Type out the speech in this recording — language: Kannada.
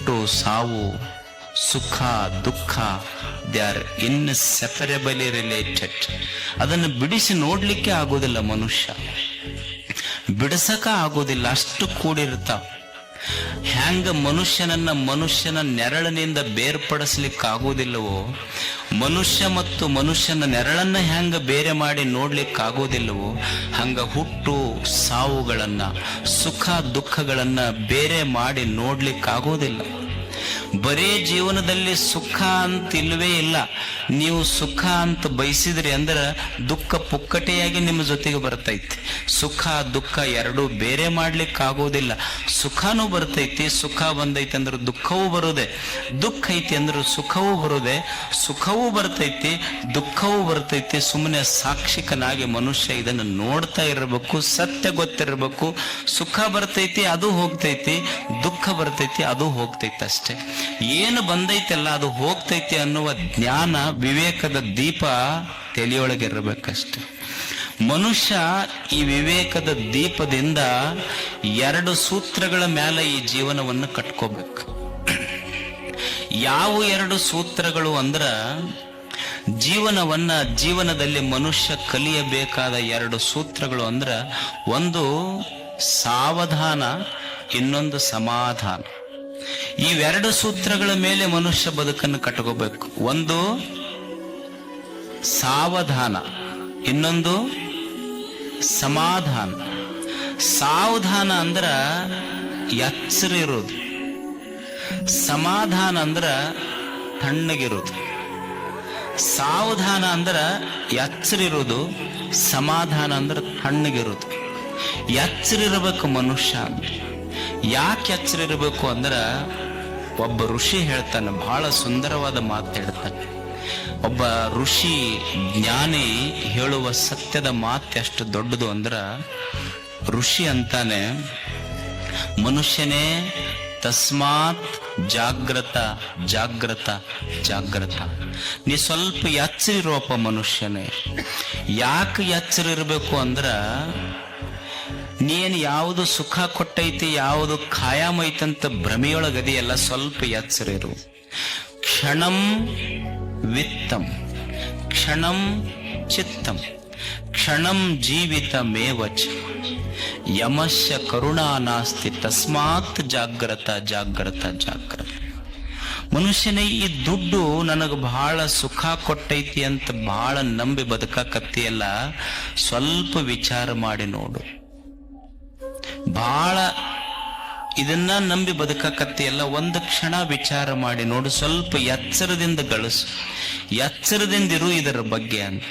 ಹುಟ್ಟು ಸಾವು, ಸುಖ ದುಃಖ, ದೇ ಆರ್ ಇನ್ಸೆಪರೇಬಲಿ ರಿಲೇಟೆಡ್. ಅದನ್ನು ಬಿಡಿಸಿ ನೋಡ್ಲಿಕ್ಕೆ ಆಗೋದಿಲ್ಲ, ಮನುಷ್ಯ ಬಿಡಿಸಕ ಆಗೋದಿಲ್ಲ, ಅಷ್ಟು ಕೂಡಿರ್ತಾವ. ಹ್ಯಾಂಗ ಮನುಷ್ಯನ ನೆರಳಿನಿಂದ ಬೇರ್ಪಡಿಸ್ಲಿಕ್ಕೆ ಆಗೋದಿಲ್ಲವೋ, ಮನುಷ್ಯ ಮತ್ತು ಮನುಷ್ಯನ ನೆರಳನ್ನ ಹ್ಯಾಂಗ ಬೇರೆ ಮಾಡಿ ನೋಡ್ಲಿಕ್ಕೆ ಆಗೋದಿಲ್ಲವೋ, ಹಂಗ ಹುಟ್ಟು ಸಾವುಗಳನ್ನ, ಸುಖ ದುಃಖಗಳನ್ನ ಬೇರೆ ಮಾಡಿ ನೋಡ್ಲಿಕ್ಕೆ ಆಗೋದಿಲ್ಲ. ಬರೇ ಜೀವನದಲ್ಲಿ ಸುಖ ಅಂತ ಇಲ್ವೇ ಇಲ್ಲ. ನೀವು ಸುಖ ಅಂತ ಬಯಸಿದ್ರಿ ಅಂದ್ರೆ ದುಃಖ ಪುಕ್ಕಟೆಯಾಗಿ ನಿಮ್ಮ ಜೊತೆಗೆ ಬರ್ತೈತಿ. ಸುಖ ದುಃಖ ಎರಡೂ ಬೇರೆ ಮಾಡ್ಲಿಕ್ಕೆ ಆಗೋದಿಲ್ಲ. ಸುಖನೂ ಬರ್ತೈತಿ, ಸುಖ ಬಂದೈತಿ ಅಂದ್ರೆ ದುಃಖವೂ ಬರೋದೆ, ದುಃಖ ಐತಿ ಅಂದ್ರೆ ಸುಖವೂ ಬರೋದೆ, ಸುಖವೂ ಬರ್ತೈತಿ ದುಃಖವೂ ಬರ್ತೈತಿ. ಸುಮ್ಮನೆ ಸಾಕ್ಷಿಕನಾಗಿ ಮನುಷ್ಯ ಇದನ್ನು ನೋಡ್ತಾ ಇರಬೇಕು, ಸತ್ಯ ಗೊತ್ತಿರಬೇಕು. ಸುಖ ಬರ್ತೈತಿ ಅದು ಹೋಗ್ತೈತಿ, ದುಃಖ ಬರ್ತೈತಿ ಅದು ಹೋಗ್ತೈತಿ ಅಷ್ಟೇ. ಏನು ಬಂದೈತೆಲ್ಲ ಅದು ಹೋಗ್ತೈತಿ ಅನ್ನುವ ಜ್ಞಾನ, ವಿವೇಕದ ದೀಪ ತಲೆಯೊಳಗಿರ್ಬೇಕಷ್ಟೆ. ಮನುಷ್ಯ ಈ ವಿವೇಕದ ದೀಪದಿಂದ 2 ಸೂತ್ರಗಳ ಮೇಲೆ ಈ ಜೀವನವನ್ನು ಕಟ್ಕೋಬೇಕು. ಯಾವ 2 ಸೂತ್ರಗಳು ಅಂದ್ರ, ಜೀವನದಲ್ಲಿ ಮನುಷ್ಯ ಕಲಿಯಬೇಕಾದ 2 ಸೂತ್ರಗಳು ಅಂದ್ರ, ಒಂದು ಸಾವಧಾನ, ಇನ್ನೊಂದು ಸಮಾಧಾನ. ಇವೆರಡು ಸೂತ್ರಗಳ ಮೇಲೆ ಮನುಷ್ಯ ಬದುಕನ್ನು ಕಟ್ಕೋಬೇಕು. ಒಂದು ಸಾವಧಾನ, ಇನ್ನೊಂದು ಸಮಾಧಾನ. ಸಾವಧಾನ ಅಂದ್ರ ಎಚ್ಚರ ಇರೋದು, ಸಮಾಧಾನ ಅಂದ್ರ ತಣ್ಣಗಿರೋದು. ಸಾವಧಾನ ಅಂದ್ರ ಎಚ್ಚರ ಇರೋದು, ಸಮಾಧಾನ ಅಂದ್ರ ತಣ್ಣಗಿರೋದು. ಎಚ್ಚರ ಇರಬೇಕು ಮನುಷ್ಯ. ಯಾಕೆ ಎಚ್ಚರ ಇರಬೇಕು ಅಂದ್ರ, ಒಬ್ಬ ಋಷಿ ಹೇಳ್ತಾನೆ, ಬಹಳ ಸುಂದರವಾದ ಮಾತು ಹೇಳ್ತಾನೆ. ಒಬ್ಬ ಋಷಿ ಜ್ಞಾನಿ ಹೇಳುವ ಸತ್ಯದ ಮಾತು ಎಷ್ಟು ದೊಡ್ಡದು ಅಂದ್ರ, ಋಷಿ ಅಂತಾನೆ, ಮನುಷ್ಯನೇ ತಸ್ಮಾತ್ ಜಾಗ್ರತ ಜಾಗ್ರತ ಜಾಗ್ರತ. ನೀ ಸ್ವಲ್ಪ ಎಚ್ಚರ ಇರುವಪ್ಪ ಮನುಷ್ಯನೇ. ಯಾಕೆ ಎಚ್ಚರ ಇರಬೇಕು ಅಂದ್ರ, ನೀನು ಯಾವುದು ಸುಖ ಕೊಟ್ಟೈತಿ, ಯಾವುದು ಖಾಯಂ ಐತಂತ ಭ್ರಮೆಯೊಳಗದಿಯಲ್ಲ, ಸ್ವಲ್ಪ ಎಚ್ಚರ ಇರು. ಕ್ಷಣಂ ವಿತ್ತಂ, ಕ್ಷಣಂ ಚಿತ್ತಂ, ಕ್ಷಣಂ ಜೀವಿತಮೇವಚ, ಯಮಸ್ಯ ಕರುಣಾ ನಾಸ್ತಿ ತಸ್ಮಾತ್ ಜಾಗ್ರತ ಜಾಗ್ರತ ಜಾಗ್ರತ. ಮನುಷ್ಯನೇ, ಈ ದುಡ್ಡು ನನಗೆ ಬಹಳ ಸುಖ ಕೊಟ್ಟೈತಿ ಅಂತ ಬಹಳ ನಂಬಿ ಬದುಕಕತ್ತಿಯಲ್ಲ, ಸ್ವಲ್ಪ ವಿಚಾರ ಮಾಡಿ ನೋಡು. ಬಹಳ ಇದನ್ನ ನಂಬಿ ಬದುಕಕತ್ತಿಯಲ್ಲ, ಒಂದು ಕ್ಷಣ ವಿಚಾರ ಮಾಡಿ ನೋಡು. ಸ್ವಲ್ಪ ಎಚ್ಚರದಿಂದ ಗಳಿಸು, ಎಚ್ಚರದಿಂದಿರು ಇದರ ಬಗ್ಗೆ ಅಂತ.